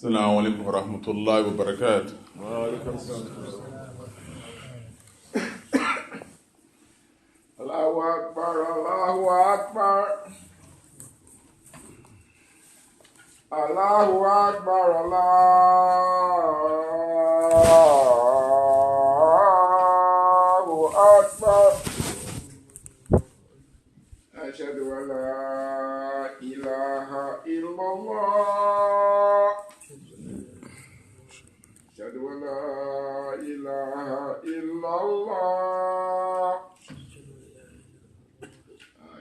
السلام عليكم ورحمة الله وبركاته. وعليكم السلام. Allahu Akbar, Allahu Akbar. Allahu Akbar, Allahu Akbar. Ashhadu an la ilaha illallah. Ashhadu an la ilaha illallah.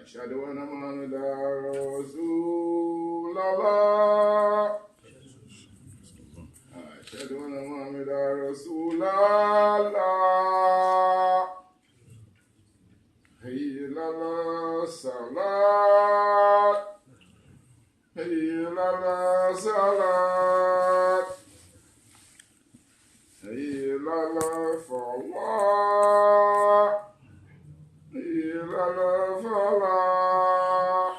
Ashhadu anna Muhammadan Rasulullah. Ashhadu anna Muhammadan Rasulullah. Hayya ala salat. Hayya ala salat. Hayya ala falah. Hayya ala falah.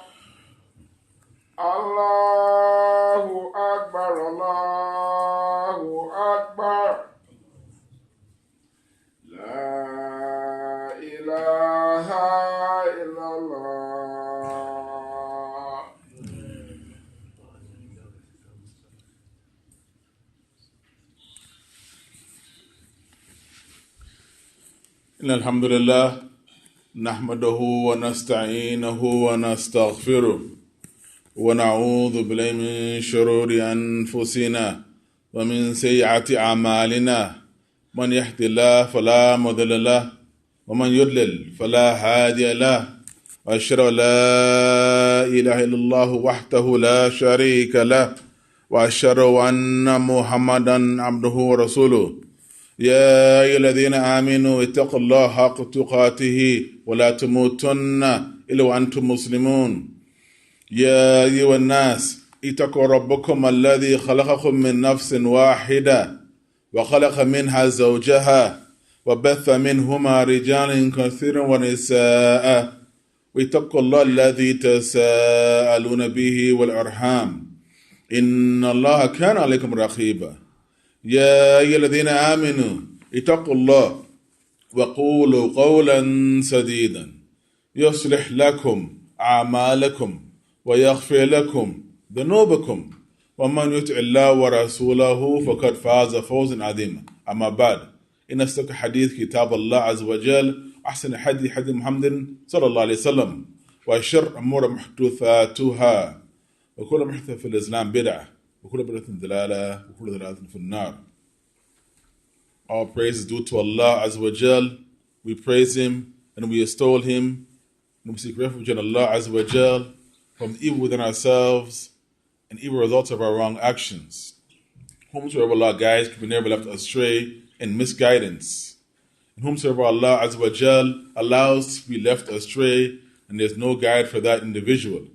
Allahu Akbar, Allahu Akbar. La ilaha illallah. إن الحمد لله نحمده ونستعينه ونستغفره ونعوذ بالله من شرور أنفسنا ومن سيئات أعمالنا من يهد الله فلا مضل له ومن يضلل فلا هادي له وأشهد أن لا إله إلا الله وحده لا شريك له وأشهد أن محمدا عبده ورسوله يا أيها الذين آمنوا اتقوا الله حق تقاته ولا تموتن إلا وأنتم مسلمون يا أيها الناس اتقوا ربكم الذي خلقكم من نفس واحدة وخلق منها زوجها وبث منهما رجالا كثيرا ونساء واتقوا الله الذي تساءلون به والأرحام إن الله كان عليكم رقيبا يا أيها الذين آمنوا اتقوا الله وقولوا قولا سديدا يصلح لكم أعمالكم ويغفر لكم ذنوبكم ومن يطع الله ورسوله فقد فاز فوزا عظيما. أما بعد إن أصدق حديث كتاب الله عز وجل أحسن حديث محمد صلى الله عليه وسلم وشر أمور محدثاتها وكل محدث في الإسلام بدعة وكل بدعة ضلالة وكل ضلالة في النار. All praise is due to Allah Azza wa Jal. We praise Him and we extol Him and we seek refuge in Allah Azza wa Jal from evil within ourselves and evil results of our wrong actions. Whomsoever Allah guides can be never left astray in misguidance. And whomsoever Allah Azza wa Jal allows to be left astray, and there's no guide for that individual.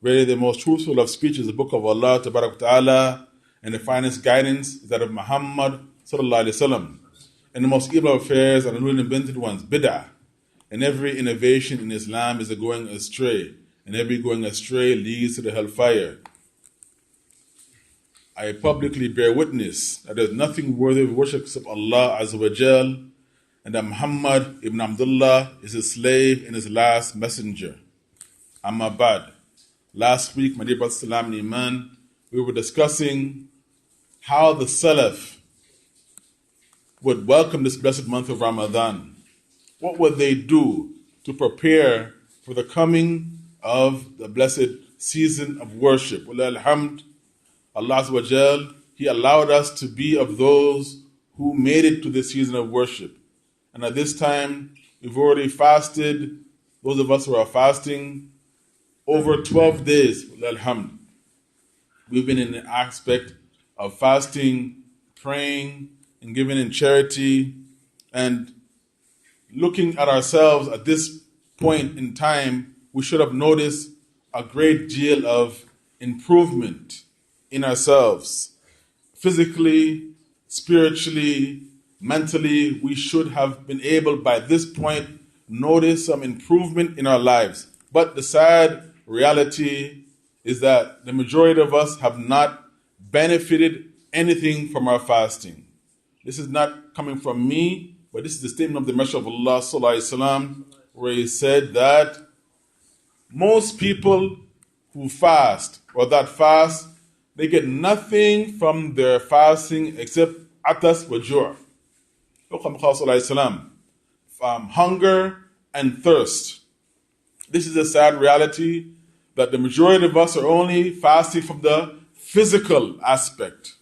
Really, the most truthful of speech is the book of Allah Ta'ala, and the finest guidance is that of Muhammad Sallallahu Alaihi Wasallam. And the most evil affairs are the newly invented ones, bid'ah. And every innovation in Islam is a going astray, and every going astray leads to the hellfire. I publicly bear witness that there is nothing worthy of worship except Allah Azza wa Jal, and that Muhammad ibn Abdullah is his slave and his last messenger. Amma ba'd. Last week, my dear brothers Salam and Iman, we were discussing how the Salaf would welcome this blessed month of Ramadan. What would they do to prepare for the coming of the blessed season of worship? Wallah alhamd, Allah Azza wa Jal, He allowed us to be of those who made it to this season of worship. And at this time, we've already fasted, those of us who are fasting, over 12 days, alhamd. We've been in the aspect of fasting, praying, and giving in charity, and looking at ourselves at this point in time, we should have noticed a great deal of improvement in ourselves. Physically, spiritually, mentally, we should have been able by this point notice some improvement in our lives. But the sad reality is that the majority of us have not benefited anything from our fasting. This is not coming from me, but this is the statement of the Messenger of Allah sallallahu alaihi wasallam, where he said that most people who fast or that fast, they get nothing from their fasting except atas wa ju'. Hunger and thirst. This is a sad reality that the majority of us are only fasting from the physical aspect.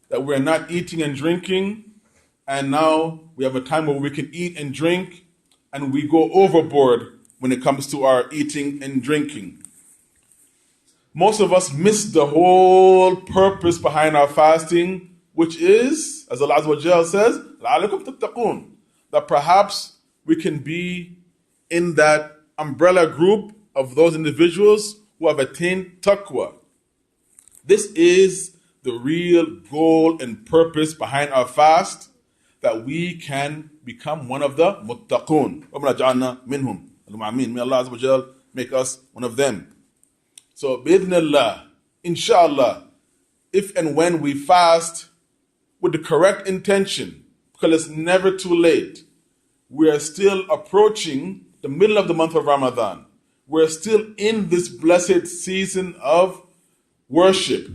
That we're not eating and drinking, and now we have a time where we can eat and drink, and we go overboard when it comes to our eating and drinking. Most of us miss the whole purpose behind our fasting, which is, as Allah Azza wa Jalla says, لَعَلَّكُمْ تَتَّقُونَ, that perhaps we can be in that umbrella group of those individuals who have attained taqwa. This is the real goal and purpose behind our fast, that we can become one of the muttaqun. May Allah Azza wa Jal make us one of them. So, bi'idhnillah, inshallah, if and when we fast with the correct intention, because it's never too late, we are still approaching the middle of the month of Ramadan. We're still in this blessed season of worship,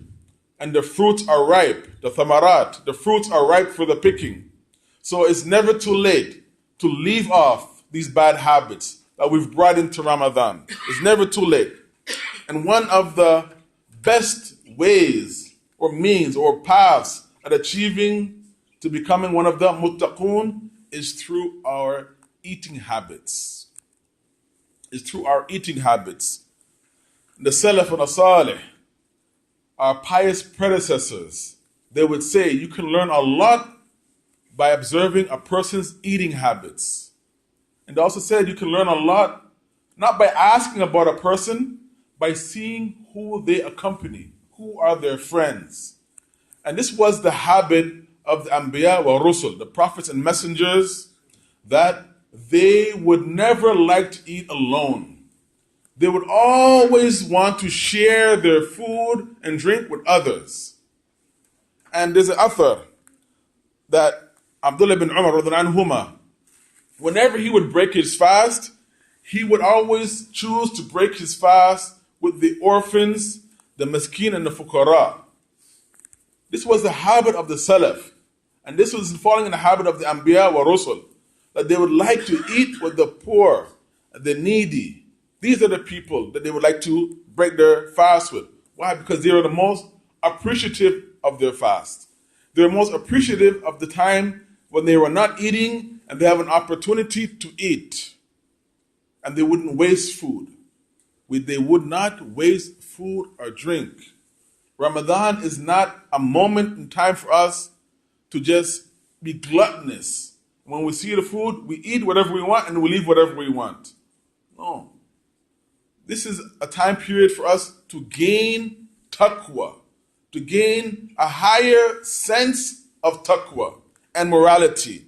and the fruits are ripe, the thamarat, the fruits are ripe for the picking. So it's never too late to leave off these bad habits that we've brought into Ramadan. It's never too late. And one of the best ways or means or paths at achieving to becoming one of the muttaqun is through our eating habits. It's through our eating habits. The Salaf and As-Salih, our pious predecessors, they would say you can learn a lot by observing a person's eating habits. And they also said you can learn a lot not by asking about a person, by seeing who they accompany, who are their friends. And this was the habit of the Anbiya wa Rusul, the prophets and messengers, that they would never like to eat alone. They would always want to share their food and drink with others. And there's an author that Abdullah bin Umar radhiyallahu anhuma, whenever he would break his fast, he would always choose to break his fast with the orphans, the miskin, and the fuqara. This was the habit of the Salaf. And this was falling in the habit of the Anbiya wa Rusul, that they would like to eat with the poor, the needy. These are the people that they would like to break their fast with. Why? Because they are the most appreciative of their fast. They're most appreciative of the time when they were not eating and they have an opportunity to eat. And they wouldn't waste food. They would not waste food or drink. Ramadan is not a moment in time for us to just be gluttonous. When we see the food, we eat whatever we want and we leave whatever we want. No. This is a time period for us to gain taqwa, to gain a higher sense of taqwa and morality.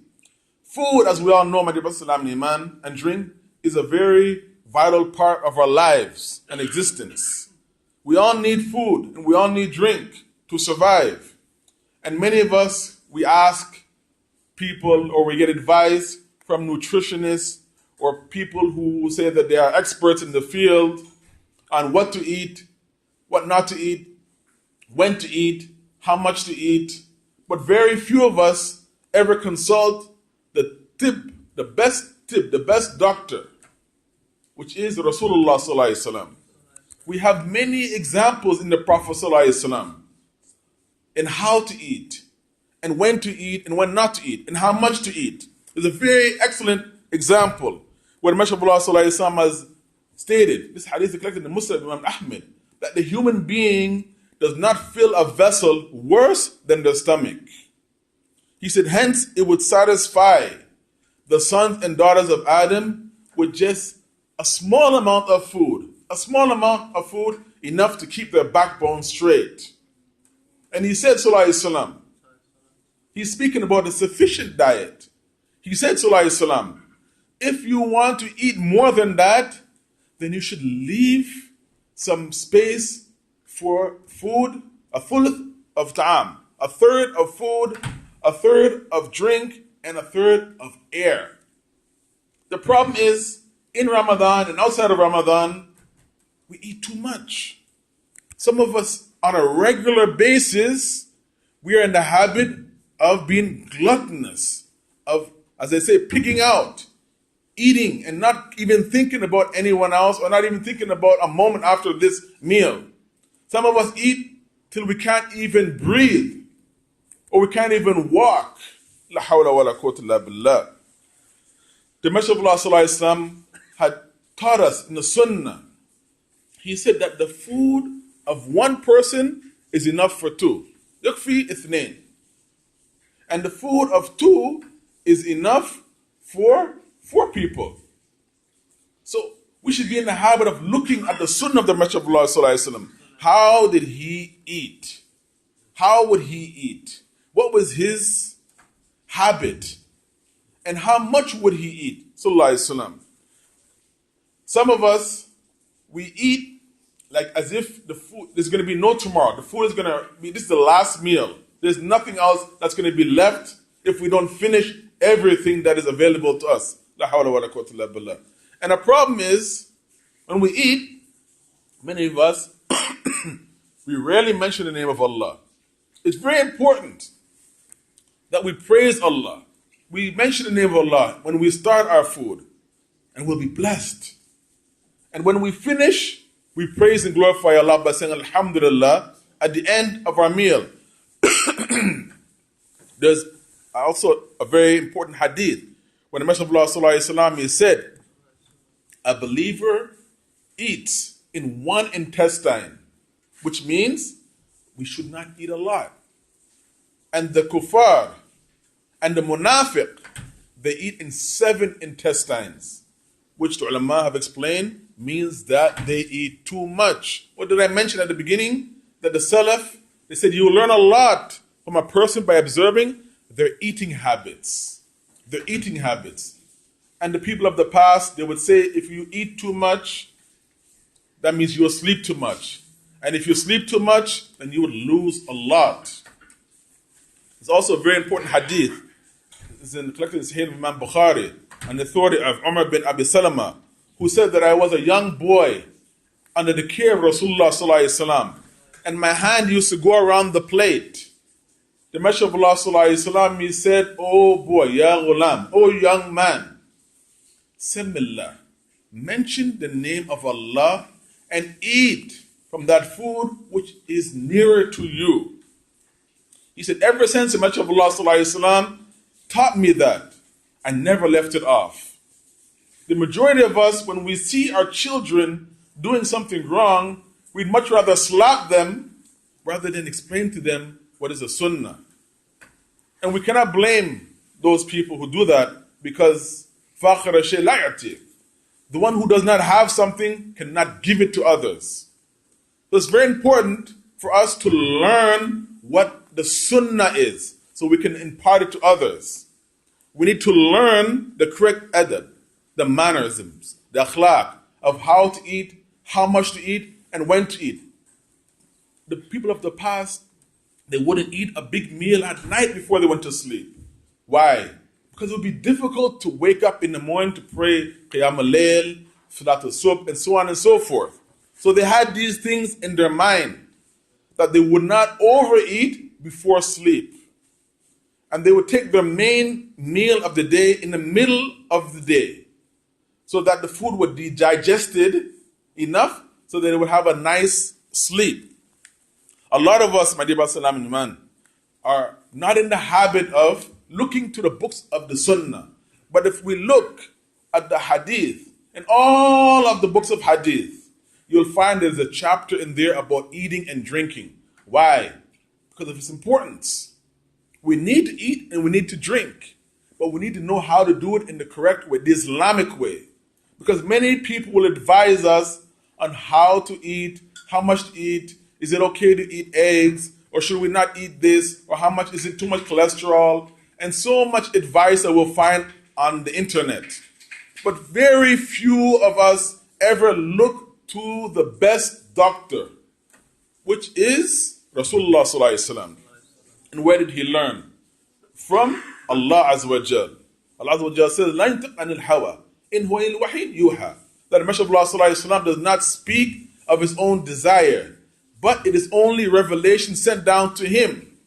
Food, as we all know, my dear brothers and drink, is a very vital part of our lives and existence. We all need food and we all need drink to survive. And many of us, we ask people or we get advice from nutritionists or people who say that they are experts in the field on what to eat, what not to eat, when to eat, how much to eat. But very few of us ever consult the best doctor, which is Rasulullah sallallahu alaihi wasallam. We have many examples in the Prophet sallallahu alaihi wasallam in how to eat, and when to eat, and when not to eat, and how much to eat. There's a very excellent example where the Messenger of Allah sallallahu alaihi wasallam has stated, this hadith is collected in Muslim Imam Ahmed, that the human being does not fill a vessel worse than the stomach. He said, hence it would satisfy the sons and daughters of Adam with just a small amount of food, enough to keep their backbone straight. And he said, sallallahu alaihi wasallam, he's speaking about a sufficient diet. He said, sallallahu alaihi wasallam, if you want to eat more than that, then you should leave some space for food, a thuluth of ta'am, a third of food, a third of drink, and a third of air. The problem is, in Ramadan and outside of Ramadan, we eat too much. Some of us, on a regular basis, we are in the habit of being gluttonous, of, as they say, pigging out, eating, and not even thinking about anyone else, or not even thinking about a moment after this meal. Some of us eat till we can't even breathe, or we can't even walk. La hawla wa la quwwata illa billah. The Messenger of Allah sallallahu alaihi wasallam had taught us in the Sunnah. He said that the food of one person is enough for two. Yakfi ithnain. And the food of two is enough for 4 people. So we should be in the habit of looking at the Sunnah of the Messenger of Allah sallallahu alaihi wasallam. How did he eat? How would he eat? What was his habit? And how much would he eat? Sallallahu alaihi wasallam. Some of us, we eat like as if the food, there's going to be no tomorrow. The food is going to be, this is the last meal. There's nothing else that's going to be left if we don't finish everything that is available to us. La hawla wa la quwwata illa billah. And the problem is, when we eat, many of us, we rarely mention the name of Allah. It's very important that we praise Allah. We mention the name of Allah when we start our food, and we'll be blessed. And when we finish, we praise and glorify Allah by saying Alhamdulillah at the end of our meal. There's also a very important hadith when the Messenger of Allah sallallahu alaihi wasallam, he said, a believer eats in one intestine, which means we should not eat a lot. And the kuffar and the munafiq, they eat in 7 intestines, which the ulama have explained means that they eat too much. What did I mention at the beginning? That the Salaf, they said you will learn a lot from a person by observing their eating habits. Their eating habits. And the people of the past, they would say if you eat too much, that means you will sleep too much. And if you sleep too much, then you would lose a lot. It's also a very important hadith. It's in the collected Sahih of Imam Bukhari, on the authority of Umar bin Abi Salama, who said that I was a young boy under the care of Rasulullah sallallahu alaihi wasallam, and my hand used to go around the plate. The Messenger of Allah sallallahu alaihi wasallam, he said, "Oh boy, ya ghulam, oh young man, Samillah, mention the name of Allah and eat from that food which is nearer to you." He said, ever since the Messenger of Allah sallallahu alaihi wasallam taught me that, I never left it off. The majority of us, when we see our children doing something wrong, we'd much rather slap them rather than explain to them what is a sunnah. And we cannot blame those people who do that, because فَاخَرَ شَيْءٍ لَا يَعْطِيهِ. The one who does not have something cannot give it to others. So it's very important for us to learn what the sunnah is, so we can impart it to others. We need to learn the correct adab, the mannerisms, the akhlaq of how to eat, how much to eat, and when to eat. The people of the past, they wouldn't eat a big meal at night before they went to sleep. Why? Because it would be difficult to wake up in the morning to pray Qiyam al-Layl, Salat al-Subh, and so on and so forth. So they had these things in their mind, that they would not overeat before sleep. And they would take their main meal of the day in the middle of the day, so that the food would be digested enough so that they would have a nice sleep. A lot of us, my dear Salam and Iman, are not in the habit of looking to the books of the Sunnah. But if we look at the Hadith, in all of the books of Hadith, you'll find there's a chapter in there about eating and drinking. Why? Because of its importance. We need to eat and we need to drink, but we need to know how to do it in the correct way, the Islamic way. Because many people will advise us on how to eat, how much to eat. Is it okay to eat eggs? Or should we not eat this? Or how much, is it too much cholesterol? And so much advice that we'll find on the internet. But very few of us ever look to the best doctor, which is Rasulullah sallallahu alaihi wasallam. And where did he learn? From Allah Azza wa Jal. Allah Azza wa Jal says, "La yantiqu anil hawa, in huwa illa wahyun yuha." That the Messenger of Allah sallallahu alaihi wasallam does not speak of his own desire, but it is only revelation sent down to him.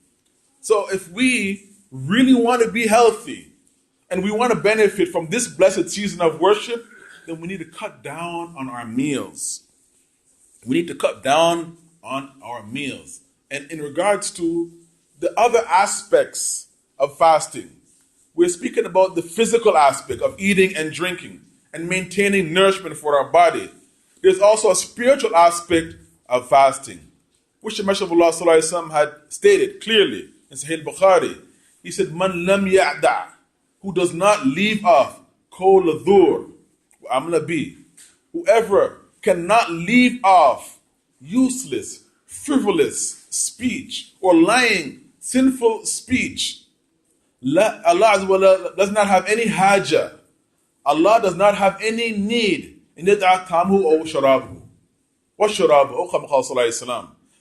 So if we really want to be healthy and we want to benefit from this blessed season of worship, then we need to cut down on our meals. We need to cut down on our meals. And in regards to the other aspects of fasting, we're speaking about the physical aspect of eating and drinking and maintaining nourishment for our body. There's also a spiritual aspect of fasting, which the Messenger of Allah sallallahu alaihi wasallam had stated clearly in Sahih Bukhari. He said, "Man lam ya'da," who does not leave off kol adhur wa amla bi. Whoever cannot leave off useless, frivolous speech or lying, sinful speech. Allah Azza wa Jalla does not have any haja. Allah does not have any need in yad'a tamhu or sharabu. What sharabu?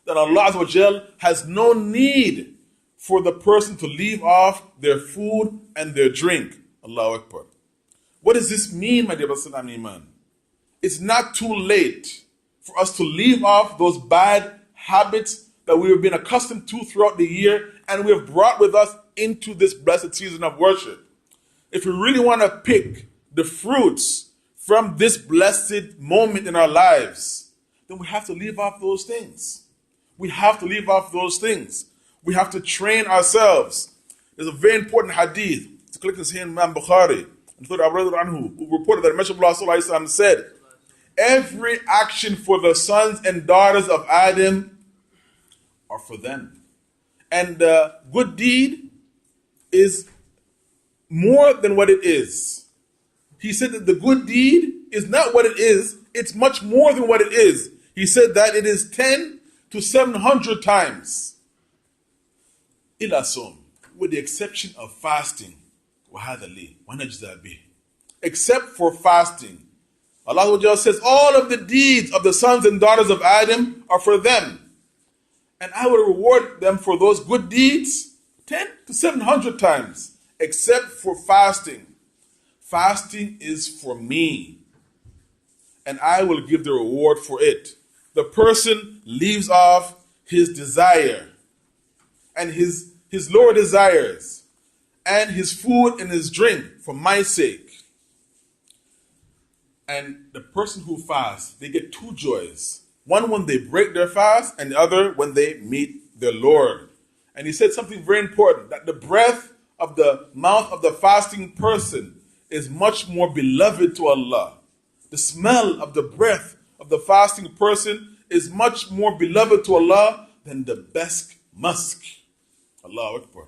Then Allah Azza wa Jalla has no need for the person to leave off their food and their drink. Allahu Akbar. What does this mean, my dear brothers and iman? It's not too late for us to leave off those bad habits that we have been accustomed to throughout the year and we have brought with us into this blessed season of worship. If we really want to pick the fruits from this blessed moment in our lives, then we have to leave off those things. We have to leave off those things. We have to train ourselves. There's a very important hadith. It's collected here in Imam Bukhari, and Abu Hurairah anhu, who reported that the Messenger of Allah sallallahu alaihi wasallam said, "Every action for the sons and daughters of Adam are for them. And the good deed is more than what it is." He said that the good deed is not what it is, it's much more than what it is. He said that it is 10 to 700 times. Ila som, with the exception of fasting. Except for fasting. Allah says, all of the deeds of the sons and daughters of Adam are for them. And I will reward them for those good deeds 10 to 700 times. Except for fasting. Fasting is for me. And I will give the reward for it. The person leaves off his desire and his lower desires and his food and his drink for my sake. And the person who fasts, they get two joys. One when they break their fast, and the other when they meet their Lord. And he said something very important, that the breath of the mouth of the fasting person is much more beloved to Allah. The smell of the breath of the fasting person is much more beloved to Allah than the best musk. Allahu Akbar.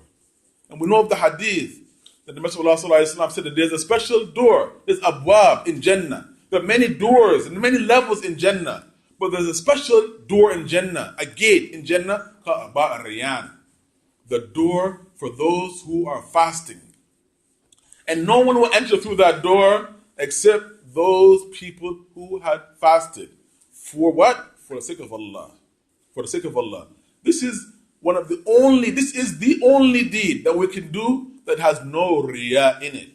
And we know of the hadith that the Messenger of Allah said that there's a special door, there's abwab in Jannah. There are many doors and many levels in Jannah. But there's a special door in Jannah, a gate in Jannah called Aba Ar-Rayyan. The door for those who are fasting. And no one will enter through that door except those people who had fasted. For what? For the sake of Allah. For the sake of Allah. This is the only deed that we can do that has no riyah in it.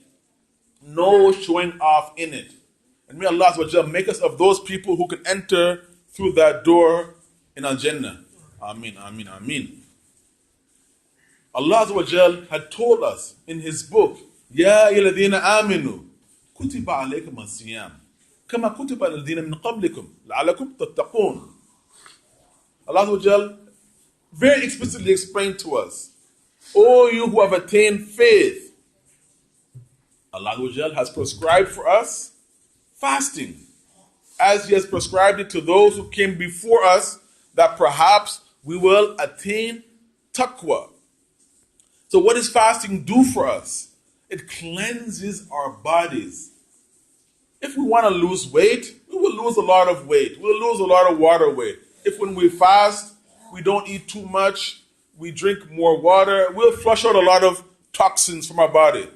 No showing off in it. And may Allah Subhanahu wa Ta'ala make us of those people who can enter through that door in Al-Jannah. Ameen, ameen, ameen. Allah Subhanahu wa Ta'ala had told us in His book, Ya ayyuhalladhina aminu, kutiba alaykum as-siyam, kama kutiba alladhina min qablikum, la'alakum tattaqun. Allah Subhanahu wa Ta'ala very explicitly explained to us, O you who have attained faith, Allah Subhanahu wa Ta'ala has prescribed for us fasting, as He has prescribed it to those who came before us, that perhaps we will attain taqwa. So what does fasting do for us? It cleanses our bodies. If we want to lose weight, we will lose a lot of weight. We'll lose a lot of water weight. If when we fast, we don't eat too much, we drink more water, we'll flush out a lot of toxins from our body.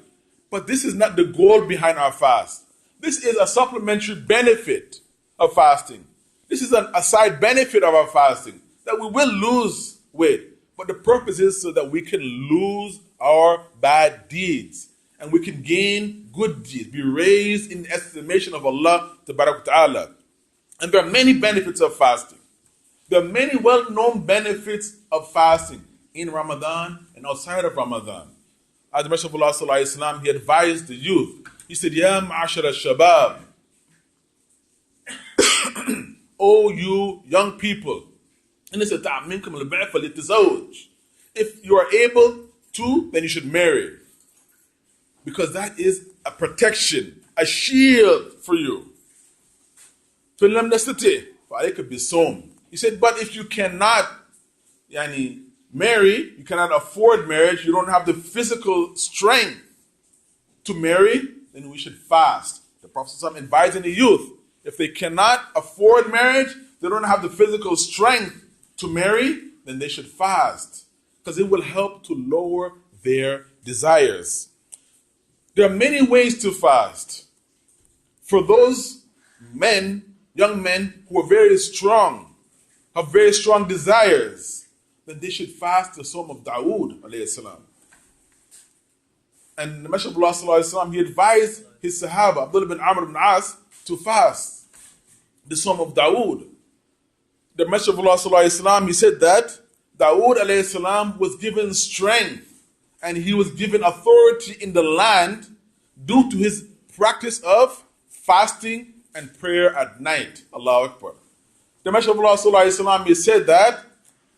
But this is not the goal behind our fast. This is a supplementary benefit of fasting. This is a side benefit of our fasting, that we will lose weight. But the purpose is so that we can lose our bad deeds and we can gain good deeds, be raised in the estimation of Allah Ta'ala. And there are many benefits of fasting. There are many well-known benefits of fasting in Ramadan and outside of Ramadan. As the Messenger of Allah Sallallahu Alaihi Wasallam, he advised the youth. He said, Ya ma'ashara shabab, O you young people, if you are able to, then you should marry. Because that is a protection, a shield for you. He said, but if you cannot marry, you cannot afford marriage, you don't have the physical strength to marry, then we should fast. The Prophet ﷺ advising the youth, if they cannot afford marriage, they don't have the physical strength to marry, then they should fast. Because it will help to lower their desires. There are many ways to fast. For those men, young men who are very strong, have very strong desires, then they should fast the Psalm of Dawood alayhi salam. And the Messenger of Allah sallallahu alaihi wasallam, he advised his Sahaba, Abdullah bin Amr ibn As, to fast the Psalm of Dawood. The Messenger of Allah sallallahu alaihi wasallam, he said that Dawood alayhi salam was given strength and he was given authority in the land due to his practice of fasting and prayer at night. Allahu Akbar. The Messenger of Allah sallallahu alaihi wasallam, he said that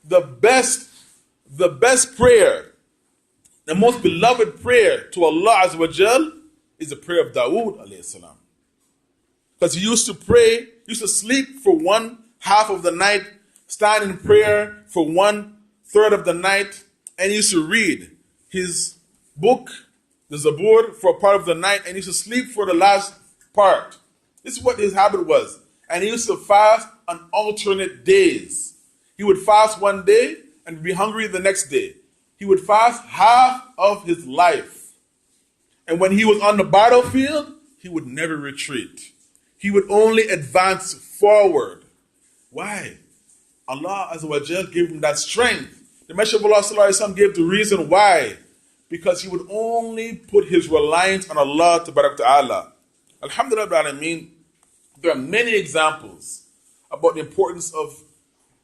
the best prayer, the most beloved prayer to Allah Azza wa Jal is the prayer of Dawood alayhi salam. Because he used to pray, used to sleep for 1/2 of the night, stand in prayer for 1/3 of the night, and he used to read his book, the Zabur, for a part of the night, and he used to sleep for the last part. This is what his habit was. And he used to fast on alternate days. He would fast one day and be hungry the next day. He would fast half of his life. And when he was on the battlefield, he would never retreat. He would only advance forward. Why? Allah Azza wa Jal gave him that strength. The Messenger of Allah Sallallahu Alaihi Wasallam gave the reason why. Because he would only put his reliance on Allah Ta'ala. Alhamdulillah Rabbil Alameen, there are many examples about the importance of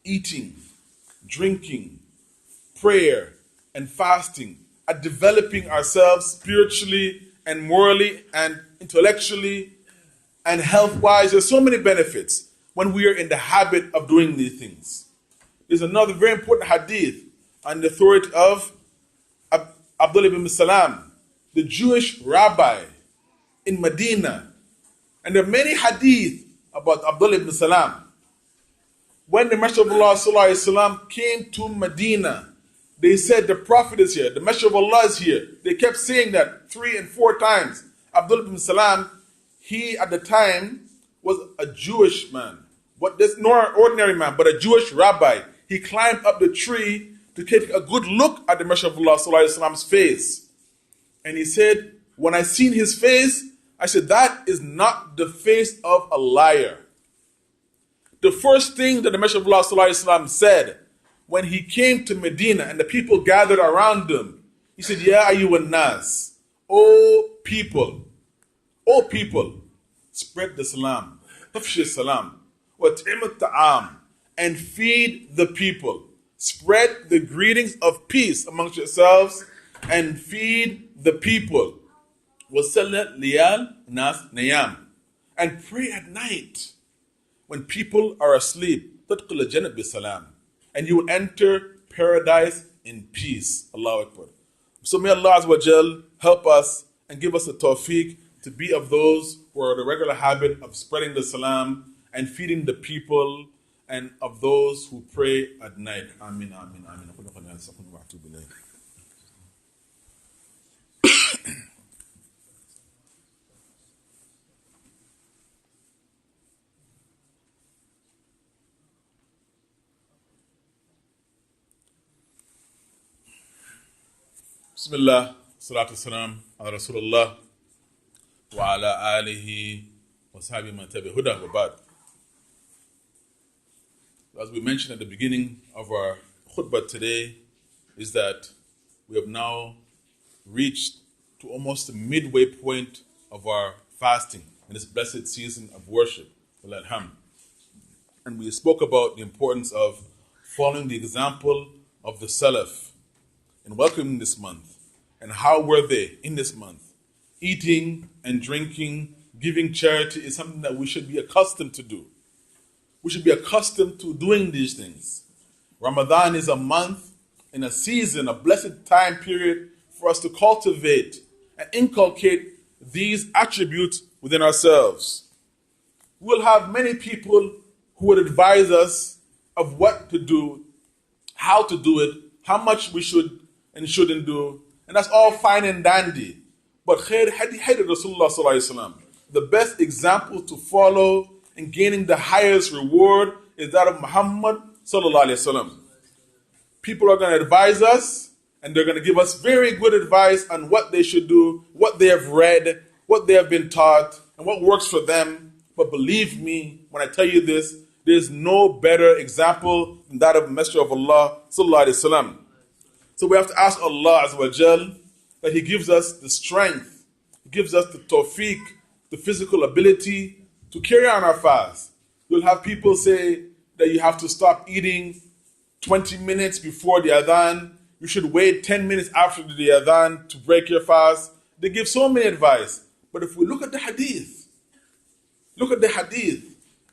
eating, drinking, prayer, and fasting, at developing ourselves spiritually and morally and intellectually and health-wise. There's so many benefits when we are in the habit of doing these things. There's another very important hadith on the authority of Abdullah ibn Salam, the Jewish rabbi in Medina. And there are many hadith about Abdullah ibn Salam. When the Messenger of Allah Sallallahu Alaihi Wasallam came to Medina, they said the Prophet is here, the Messenger of Allah is here. They kept saying that 3 and 4 times. Abdullah ibn Salam, he at the time was a Jewish man. But this not an ordinary man, but a Jewish rabbi. He climbed up the tree to take a good look at the Messenger of Allah Sallallahu Alaihi Wasallam's face. And he said, when I seen his face, I said, that is not the face of a liar. The first thing that the Messenger of Allah Sallallahu Alaihi Wasallam said when he came to Medina and the people gathered around him, he said, Ya ayyuhan nas, O people, spread the salam, hafshi salam, wat'imat ta'am, and feed the people. Spread the greetings of peace amongst yourselves and feed the people. وَسَلَّ لِيَالْ نَاسْ نَيَامْ, and pray at night when people are asleep. تَدْخُلَ الْجَنَّةَ بِسَلَامٍ, and you will enter paradise in peace. Allahu Akbar. So may Allah Azza wa Jal help us and give us the tawfiq to be of those who are the regular habit of spreading the salam and feeding the people, and of those who pray at night. Amin, amin, amin. Bismillah, salatu salam ala Rasulullah wa ala alihi wa sahbihi man tabi'a huda wa ba'd. As we mentioned at the beginning of our khutbah today is that we have now reached to almost the midway point of our fasting in this blessed season of worship. Alhamdulillah. And we spoke about the importance of following the example of the Salaf in welcoming this month. And how were they in this month? Eating and drinking, giving charity is something that we should be accustomed to do. We should be accustomed to doing these things. Ramadan is a month and a season, a blessed time period for us to cultivate and inculcate these attributes within ourselves. We'll have many people who would advise us of what to do, how to do it, how much we should and shouldn't do, and that's all fine and dandy. But khair hadi Rasulullah sallallahu alaihi wasallam, the best example to follow in gaining the highest reward is that of Muhammad sallallahu alaihi wasallam. People are going to advise us, and they're going to give us very good advice on what they should do, what they have read, what they have been taught, and what works for them. But believe me, when I tell you this, there's no better example than that of the Messenger of Allah sallallahu alaihi wasallam. So we have to ask Allah Azza wa Jal that He gives us the strength, He gives us the tawfiq, the physical ability to carry on our fast. You'll have people say that you have to stop eating 20 minutes before the adhan. You should wait 10 minutes after the adhan to break your fast. They give so many advice. But if we look at the hadith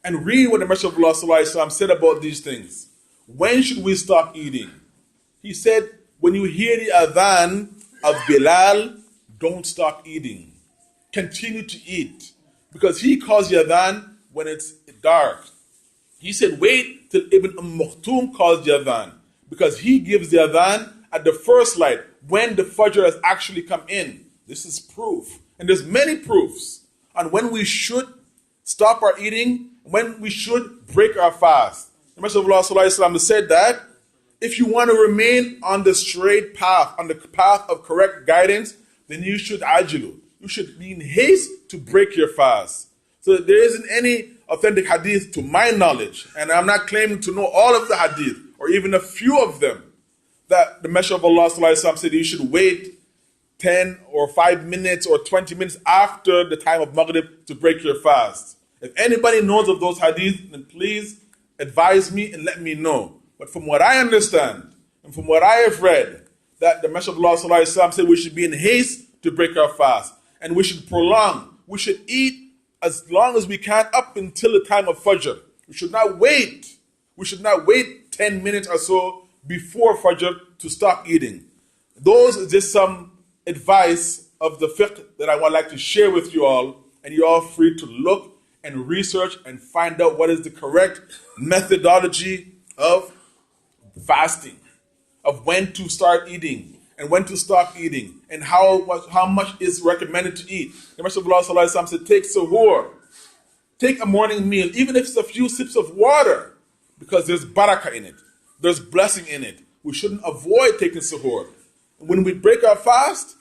and read what the Messenger of Allah sallallahu alaihi wasallam said about these things. When should we stop eating? He said, when you hear the adhan of Bilal, don't stop eating. Continue to eat. Because he calls the adhan when it's dark. He said, wait till Ibn Maktoum calls the adhan. Because he gives the adhan at the first light, when the Fajr has actually come in. This is proof. And there's many proofs on when we should stop our eating, when we should break our fast. The Messenger of Allah sallallahu alaihi wasallam said that if you want to remain on the straight path, on the path of correct guidance, then you should ajilu. You should be in haste to break your fast. So there isn't any authentic hadith to my knowledge, and I'm not claiming to know all of the hadith, or even a few of them, that the Messenger of Allah sallallahu alaihi wasallam said you should wait 10 or 5 minutes or 20 minutes after the time of Maghrib to break your fast. If anybody knows of those hadith, then please advise me and let me know. But from what I understand, and from what I have read, that the Messenger of Allah sallallahu alaihi wasallam said we should be in haste to break our fast. And we should prolong. We should eat as long as we can up until the time of Fajr. We should not wait. We should not wait 10 minutes or so before Fajr to stop eating. Those are just some advice of the fiqh that I would like to share with you all. And you're all free to look and research and find out what is the correct methodology of fasting, of when to start eating and when to stop eating, and how much is recommended to eat. The Messenger of Allah sallallahu alaihi wasallam said, take suhoor, take a morning meal, even if it's a few sips of water, because there's barakah in it, there's blessing in it. We shouldn't avoid taking suhoor. When we break our fast,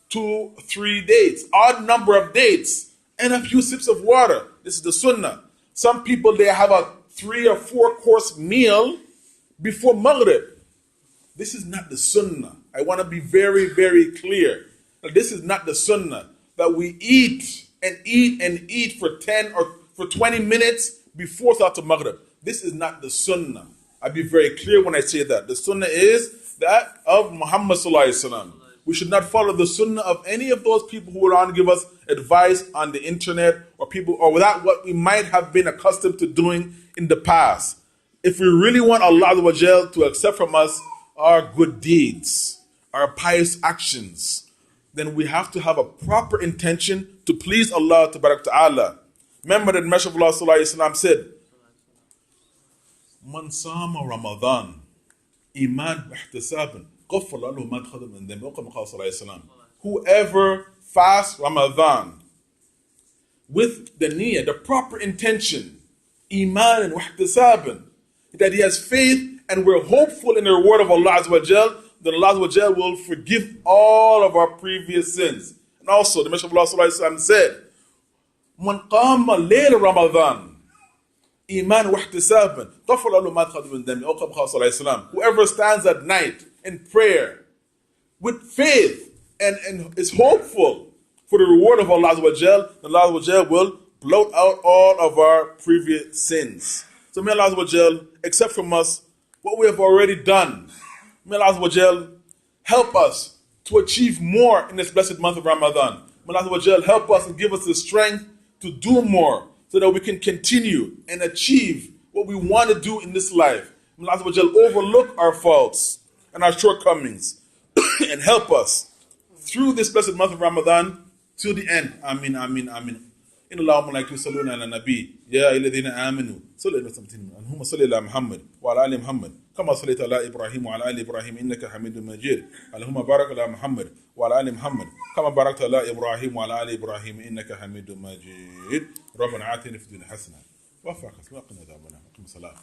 2, 3 dates, odd number of dates, and a few sips of water. This is the sunnah. Some people, they have a 3 or 4 course meal before Maghrib. This is not the sunnah. I want to be very, very clear. Now, this is not the sunnah, that we eat and eat and eat for 10 or for 20 minutes before Salat al-Maghrib. This is not the sunnah. I'll be very clear when I say that. The sunnah is that of Muhammad sallallahu alaihi wasallam. We should not follow the sunnah of any of those people who would want to give us advice on the internet, or people, or without what we might have been accustomed to doing in the past. If we really want Allah Azza wa Jal to accept from us our good deeds, our pious actions, then we have to have a proper intention to please Allah Tabarak Ta'ala. Remember that Messenger of Allah sallallahu alaihi wasallam said, Man sama Ramadan iman bihtisaban ghafara lahu ma taqaddama min dhanbihi sallallahu alaihi wasallam. Whoever fasts Ramadan with the niyyah, the proper intention, iman and wahtisaban, that he has faith and we're hopeful in the reward of Allah Azza wa Jal, then Allah Azza wa Jal will forgive all of our previous sins. And also, the Messenger of Allah sallallahu alaihi wasallam said, Man qama layl Ramadan إيمان واحتسابا غفر له ما تقدم من ذنبه أو كما قال صلى الله عليه وسلم. Whoever stands at night in prayer with faith and is hopeful for the reward of Allah Azza wa Jal, Allah Azza wa Jal will blot out all of our previous sins. So may Allah Azza wa Jal accept from us what we have already done. May Allah Azza wa Jal help us to achieve more in this blessed month of Ramadan. May Allah Azza wa Jal help us and give us the strength to do more so that we can continue and achieve what we want to do in this life. May Allah Azza wa Jal overlook our faults and our shortcomings and help us through this blessed month of Ramadan till the end. Amin, amin, amin. إن الله وملائكته يصلون على النبي يا أيها الذين آمنوا صلوا اللهم صل على محمد وعلى آل محمد كما صليت على إبراهيم وعلى آل إبراهيم إنك حميد مجيد اللهم بارك على محمد وعلى آل محمد كما باركت على إبراهيم وعلى آل إبراهيم إنك حميد مجيد ربنا آتنا في الدنيا حسنة وفقنا وقنا عذاب النار.